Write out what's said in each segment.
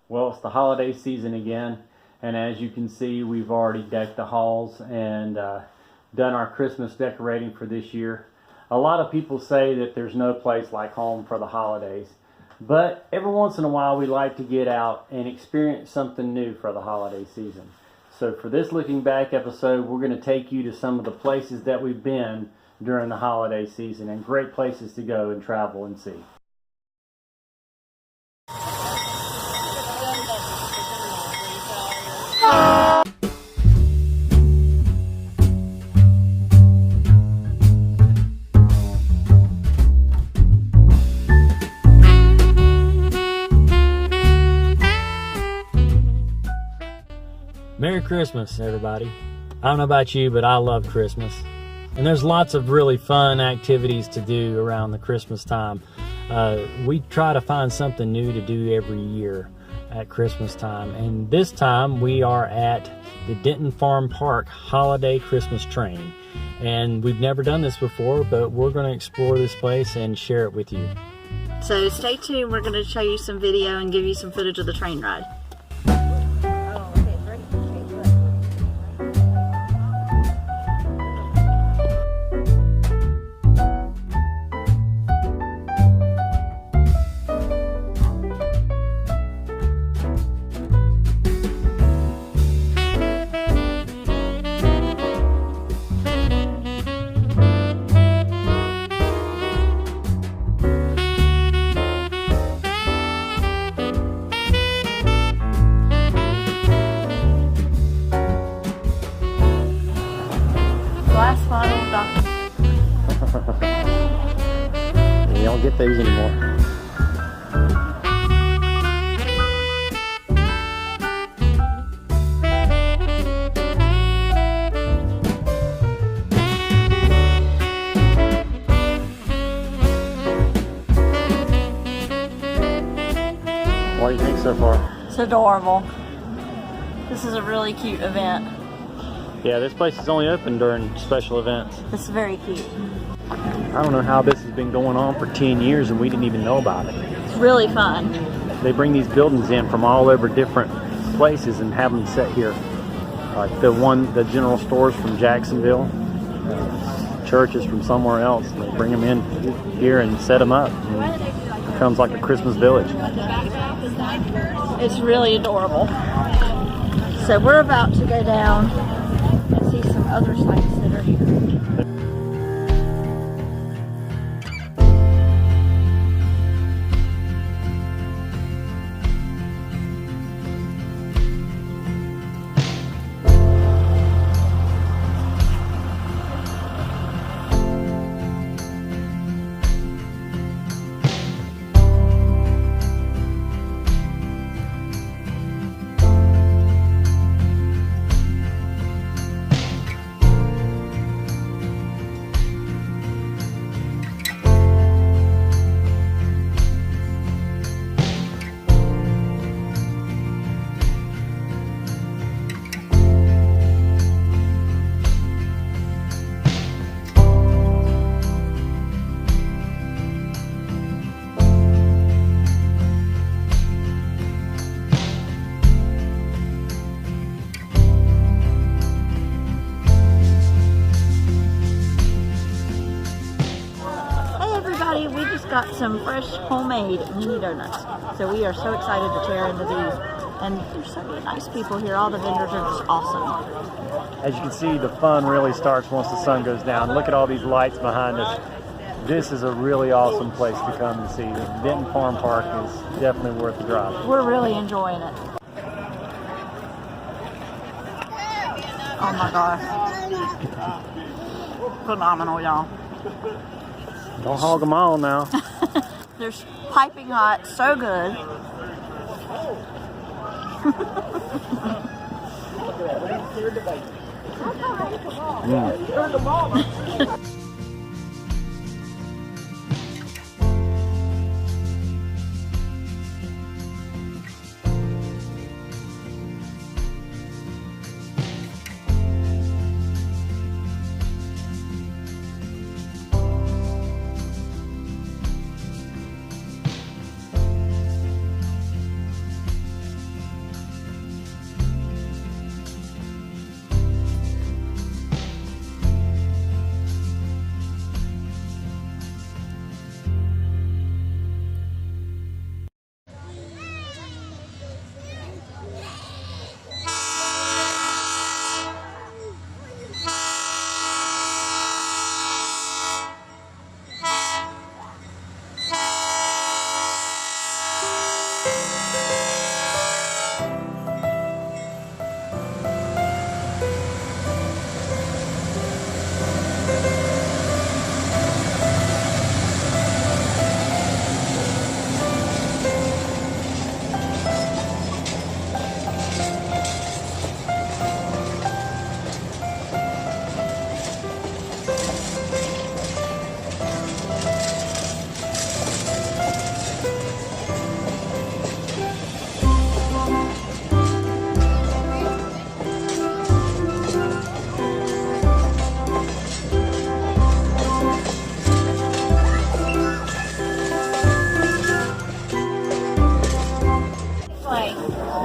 Well, it's the holiday season again, and as you can see, we've already decked the halls and done our Christmas decorating for this year. A lot of people say that there's no place like home for the holidays, but every once in a while we like to get out and experience something new for the holiday season. So for this looking back episode, we're going to take you to some of the places that we've been during the holiday season, and great places to go and travel and see. Merry Christmas, everybody. I don't know about you, but I love Christmas. And there's lots of really fun activities to do around the Christmas time. We try to find something new to do every year at Christmas time. And this time we are at the Denton Farm Park Holiday Christmas Train. And we've never done this before, but we're going to explore this place and share it with you. So stay tuned. We're going to show you some video and give you some footage of the train ride. You don't get these anymore. What do you think so far? It's adorable. This is a really cute event. Yeah, this place is only open during special events. It's very cute. I don't know how this has been going on for 10 years and we didn't even know about it. It's really fun. They bring these buildings in from all over different places and have them set here. Like the general stores from Jacksonville, churches from somewhere else. And they bring them in here and set them up. And it becomes like a Christmas village. It's really adorable. So we're about to go down and see some other sites that are here. We just got some fresh homemade mini donuts. So we are so excited to tear into these. And there's so many nice people here. All the vendors are just awesome. As you can see, the fun really starts once the sun goes down. Look at all these lights behind us. This is a really awesome place to come and see. The Denton Farm Park is definitely worth the drive. We're really enjoying it. Oh my gosh. Phenomenal, y'all. Don't hog them all now. They're piping hot, so good.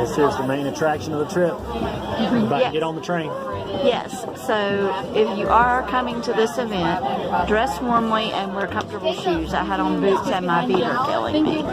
This is the main attraction of the trip. About to get on the train. Yes, so if you are coming to this event, dress warmly and wear comfortable shoes. I had on boots and my feet are killing me.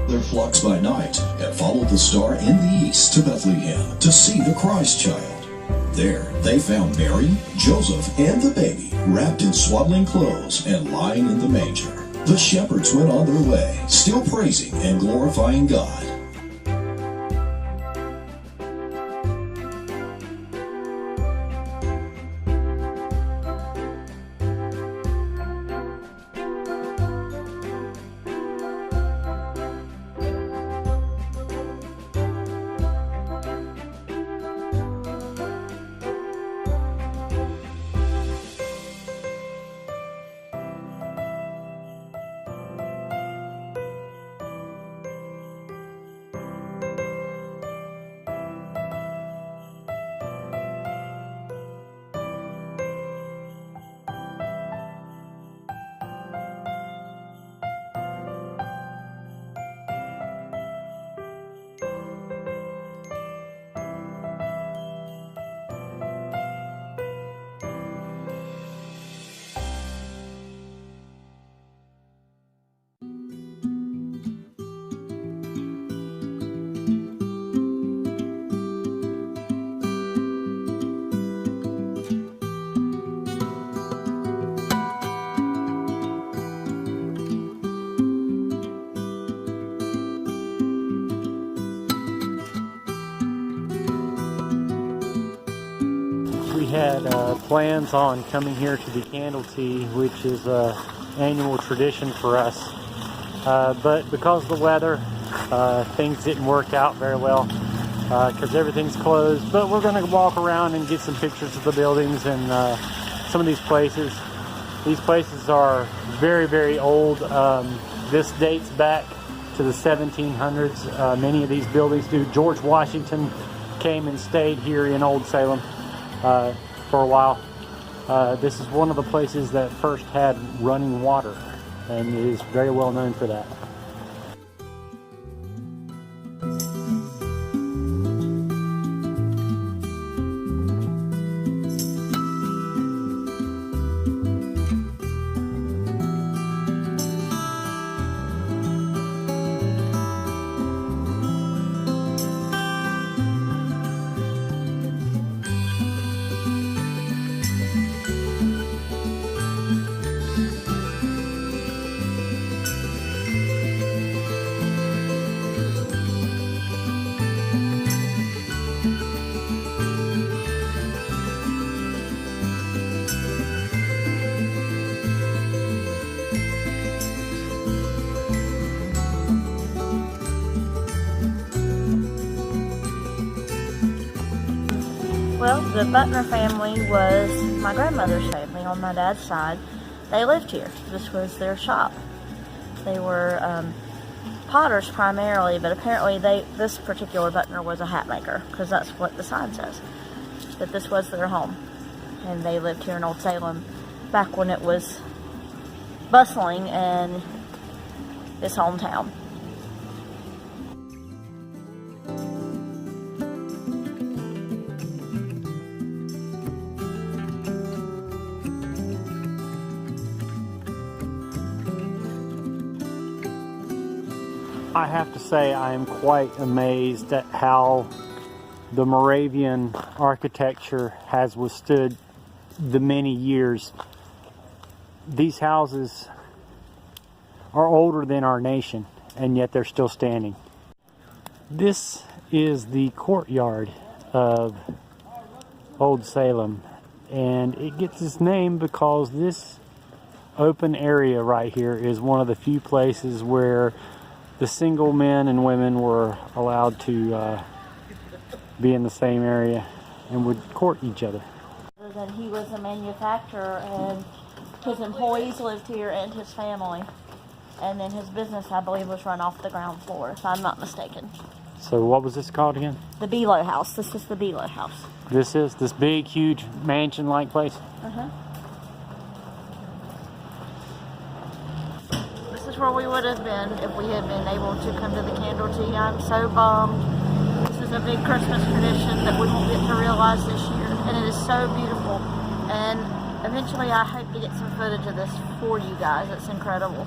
Their flocks by night and followed the star in the east to Bethlehem to see the Christ child. There they found Mary, Joseph, and the baby wrapped in swaddling clothes and lying in the manger. The shepherds went on their way, still praising and glorifying God. We had plans on coming here to the Candle Tea, which is an annual tradition for us. But because of the weather, things didn't work out very well because everything's closed. But we're going to walk around and get some pictures of the buildings and some of these places. These places are very, very old. This dates back to the 1700s. Many of these buildings do. George Washington came and stayed here in Old Salem for a while. This is one of the places that first had running water and is very well known for that. Well, the Butner family was my grandmother's family on my dad's side. They lived here. This was their shop. They were potters primarily, but apparently this particular Butner was a hat maker, because that's what the sign says. But this was their home, and they lived here in Old Salem back when it was bustling and his hometown. I have to say I am quite amazed at how the Moravian architecture has withstood the many years. These houses are older than our nation, and yet they're still standing. This is the courtyard of Old Salem, and it gets its name because this open area right here is one of the few places where the single men and women were allowed to be in the same area and would court each other. that he was a manufacturer and his employees lived here and his family. And then his business, I believe, was run off the ground floor, if I'm not mistaken. So what was this called again? The Below House. This is the Below House. This is this big, huge mansion-like place? Uh-huh. This is where we would have been if we had been able to come to the candle tea. I'm so bummed. This is a big Christmas tradition that we won't get to realize this year, and it is so beautiful. And eventually I hope to get some footage of this for you guys. It's incredible.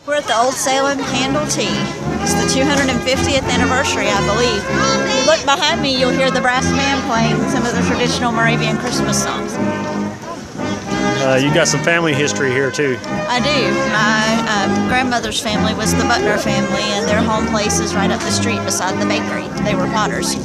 We're at the Old Salem Candle Tea. It's the 250th anniversary, I believe. If you look behind me, you'll hear the brass band playing some of the traditional Moravian Christmas songs. You got some family history here too. I do. My grandmother's family was the Butler family, and their home place is right up the street beside the bakery. They were potters.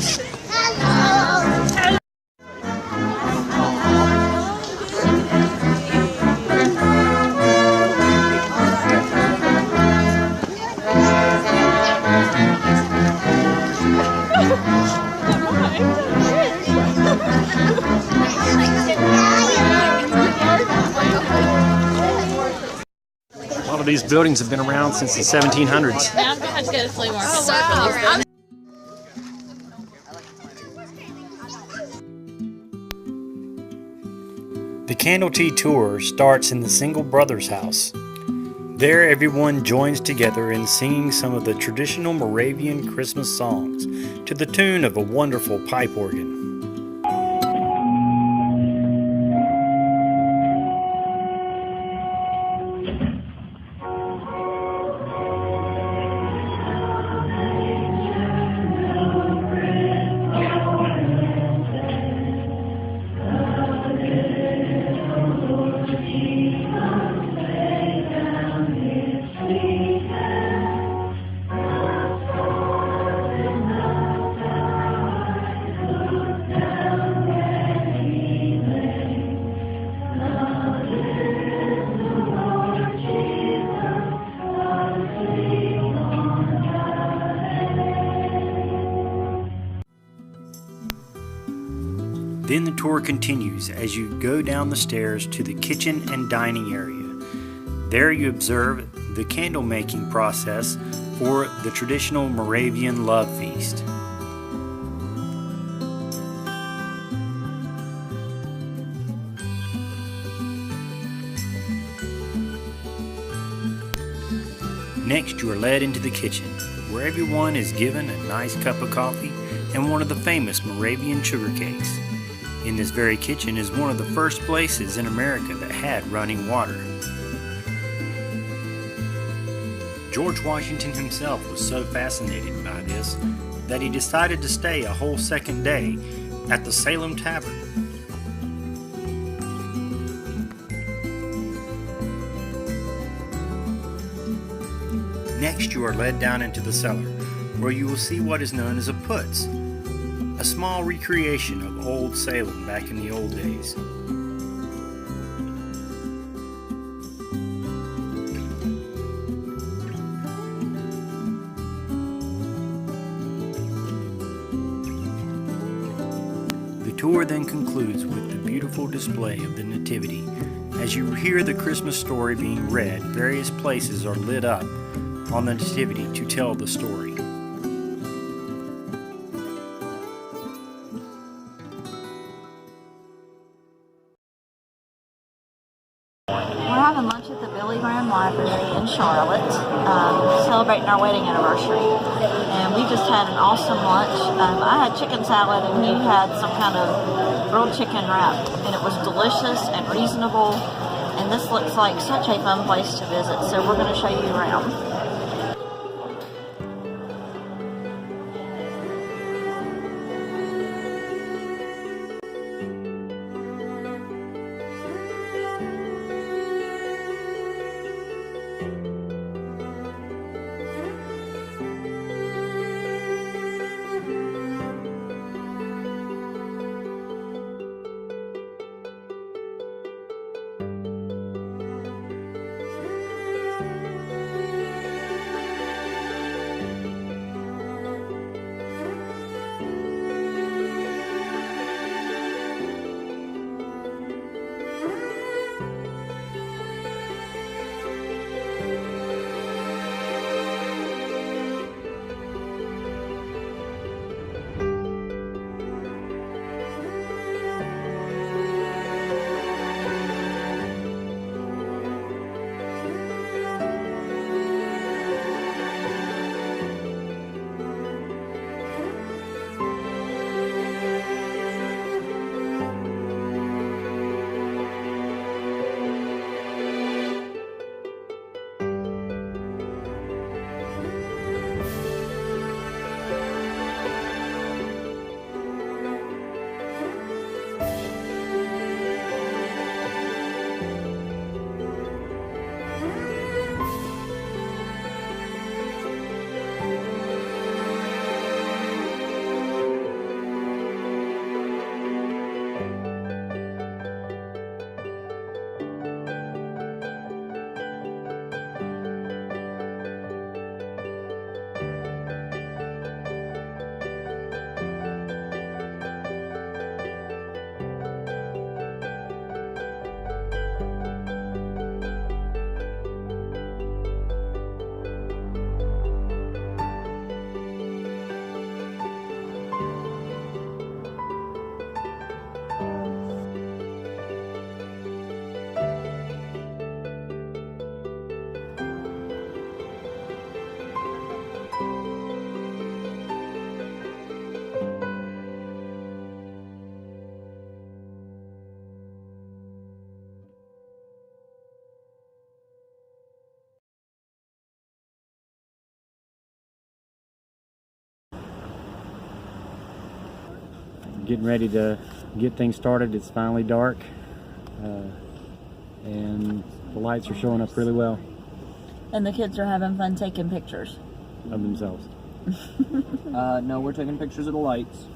A lot of these buildings have been around since the 1700s. Now I'm going to have to get a flea market. The Candle Tea Tour starts in the Single Brothers house. There everyone joins together in singing some of the traditional Moravian Christmas songs to the tune of a wonderful pipe organ. Then the tour continues as you go down the stairs to the kitchen and dining area. There you observe the candle making process for the traditional Moravian love feast. Next, you are led into the kitchen, where everyone is given a nice cup of coffee and one of the famous Moravian sugar cakes. In this very kitchen is one of the first places in America that had running water. George Washington himself was so fascinated by this that he decided to stay a whole second day at the Salem Tavern. Next, you are led down into the cellar, where you will see what is known as a putz, a small recreation of old Salem back in the old days. The tour then concludes with the beautiful display of the Nativity. As you hear the Christmas story being read, various places are lit up on the Nativity to tell the story. We're having lunch at the Billy Graham Library in Charlotte, celebrating our wedding anniversary. And we just had an awesome lunch. I had chicken salad and he had some kind of grilled chicken wrap. And it was delicious and reasonable. And this looks like such a fun place to visit. So we're going to show you around. getting ready to get things started. It's finally dark, and the lights are showing up really well And the kids are having fun taking pictures. of themselves. No, we're taking pictures of the lights.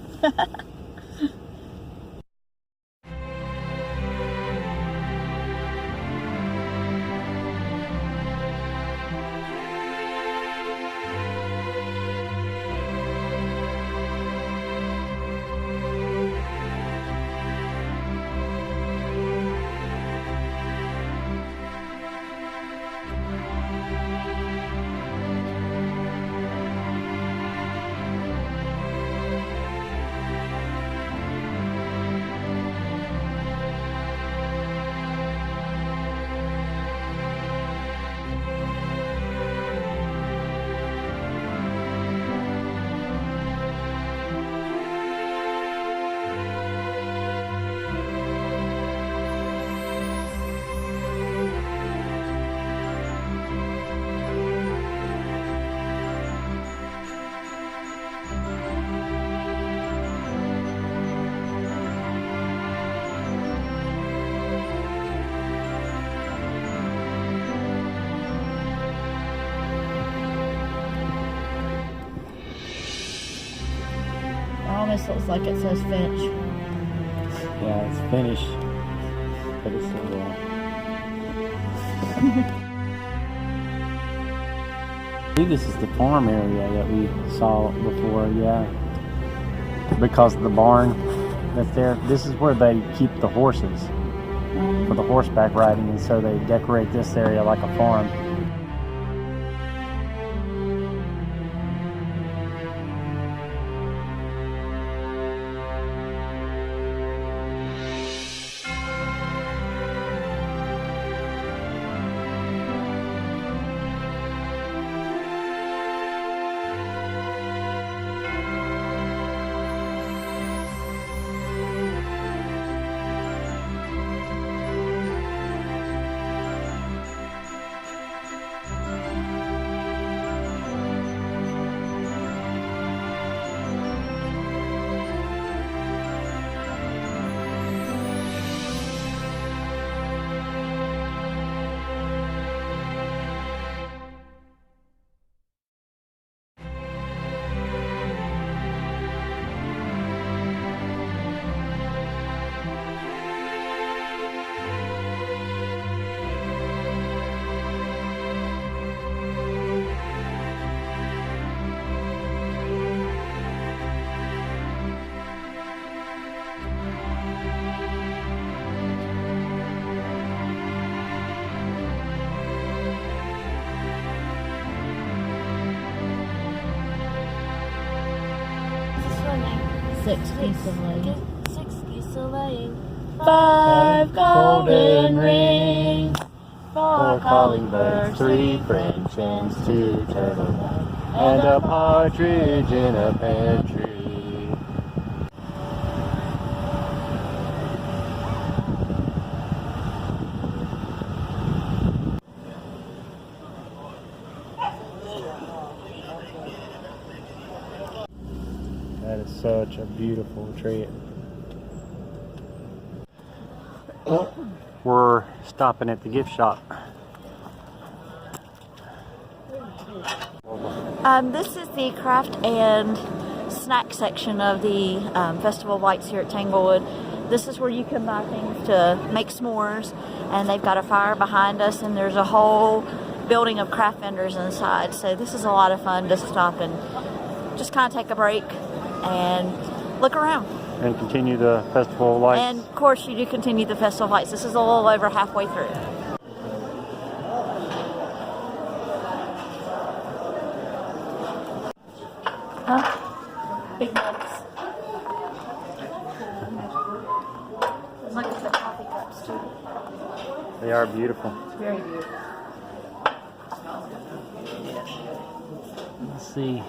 Almost looks like it says Finch. Yeah, it's finished, but it's still going. I think this is the farm area that we saw before, yeah. Because of the barn that's there. This is where they keep the horses for the horseback riding, and so they decorate this area like a farm. Six geese of laying. 6 geese a laying. 5 golden rings. 4 calling birds, 3 French hens, 2 turtle doves, and a partridge in a pear tree. That is such a beautiful tree. We're stopping at the gift shop. This is the craft and snack section of the Festival of Lights here at Tanglewood. This is where you can buy things to make s'mores, and they've got a fire behind us, and there's a whole building of craft vendors inside. So this is a lot of fun to stop and just kind of take a break and look around. And continue the Festival of Lights. And of course you do continue the Festival of Lights. This is a little over halfway through. Huh? Big mugs. Look at the coffee cups too. They are beautiful. It's very beautiful. Let's see.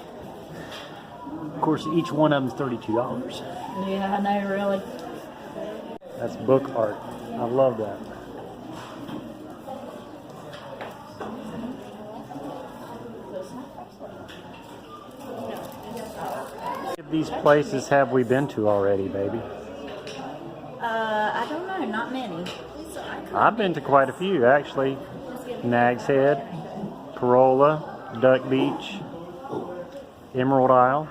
Of course, each one of them is $32. Yeah, I know, really. That's book art. I love that. These places have we been to already, baby? I don't know, not many. I've been to quite a few, actually. Nag's Head, Parola, Duck Beach, Emerald Isle,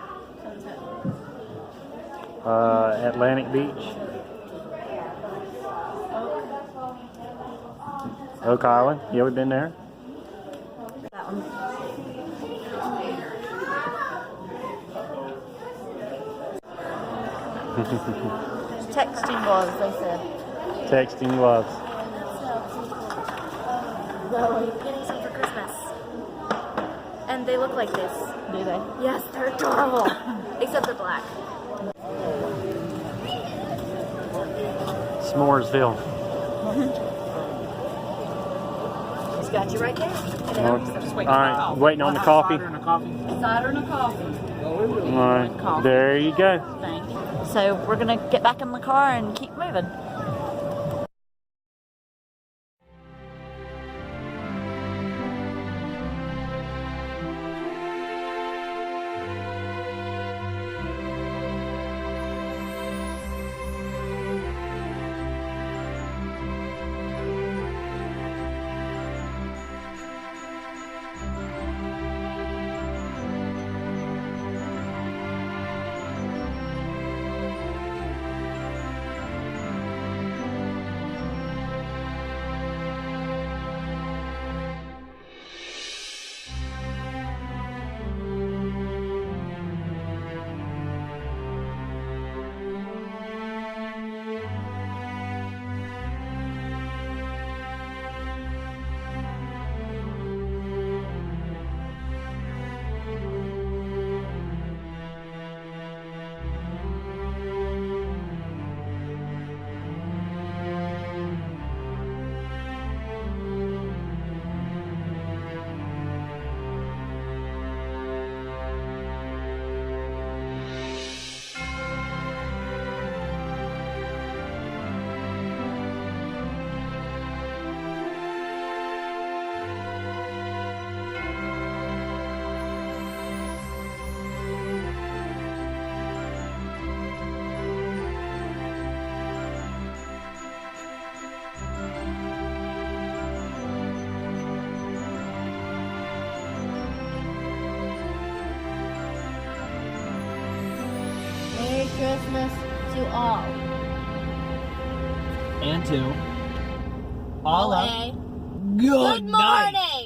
Atlantic Beach, Oak Island. Yeah, we've been there. That one. Texting gloves, they said. Texting gloves. Getting some for Christmas. And they look like this. Do they? Yes, they're adorable. Except they're black. S'moresville. She's got you right there. Alright, waiting on the coffee. Cider and a coffee. Alright, there you go. Thank you. So we're gonna get back in the car and keep moving. Merry Christmas to all. And to all A good good night. morning.